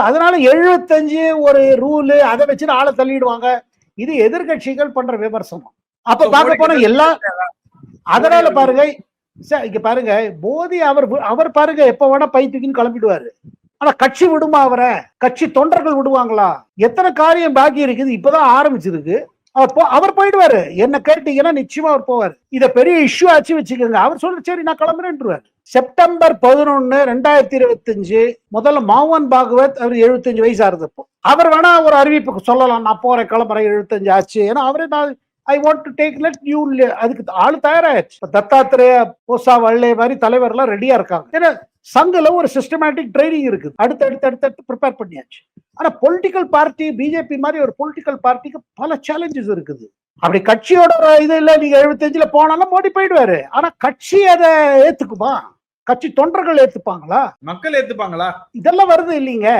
அதனால 75 ஒரு ரூலு அதை வச்சுட்டு ஆளை தள்ளிடுவாங்க. இது எதிர்கட்சிகள் பண்ற விமர்சனம். அப்ப பார்க்க போனா எல்லா அதனால பாருங்க இங்க பாருங்க மோடி அவர் பாருங்க எப்ப வேணா பைத்துக்குன்னு கிளம்பிடுவாரு. ஆனா கட்சி விடுமா அவரை? கட்சி தொண்டர்கள் விடுவாங்களா? எத்தனை காரியம் பாக்கி இருக்குது, இப்பதான் ஆரம்பிச்சிருக்கு. அவர் போயிடுவாரு. என்ன கேட்டீங்கன்னா நிச்சயமா அவர் போவார். இத பெரிய இஷ்யூ ஆச்சு வச்சுக்கோங்க. அவர் சொல்ற சரி நான் கிளம்புறேன்றாரு. செப்டம்பர் 11, 2025 முதல்ல மோகன் பாகவத் அவர் 75 வயசு ஆறுதப்போ அவர் வேணா ஒரு அறிவிப்பு சொல்லலாம், நான் போறேன் கிளம்புறேன் 75 ஆச்சு. ஏன்னா அவரே நான் I want to take let you, அதுக்கு ஆளு தயாராச்சு. தத்தாத்திரேய போசா வள்ளே மாதிரி தலைவர் எல்லாம் ரெடியா இருக்காங்க. ஏன்னா சங்கல ஒரு சிஸ்டமேட்டிக் ட்ரைனிங் இருக்குது. அடுத்து ப்ரிப்பேர் பண்ணியாச்சு. ஆனா பொலிட்டிக்கல் பார்ட்டி பிஜேபி மாதிரி ஒரு பொலிட்டிக்கல் பார்ட்டிக்கு பல சேலஞ்சஸ் இருக்குது. அப்படி கட்சியோட இது இல்ல, நீங்க 75ல போனாலும் மோடி போயிடுவாரு. ஆனா கட்சி அதை ஏத்துக்குமா? கட்சி தொண்டர்கள் ஏத்துப்பாங்களா? மக்கள் ஏத்துப்பாங்களா? இதெல்லாம் வருது இல்லைங்க.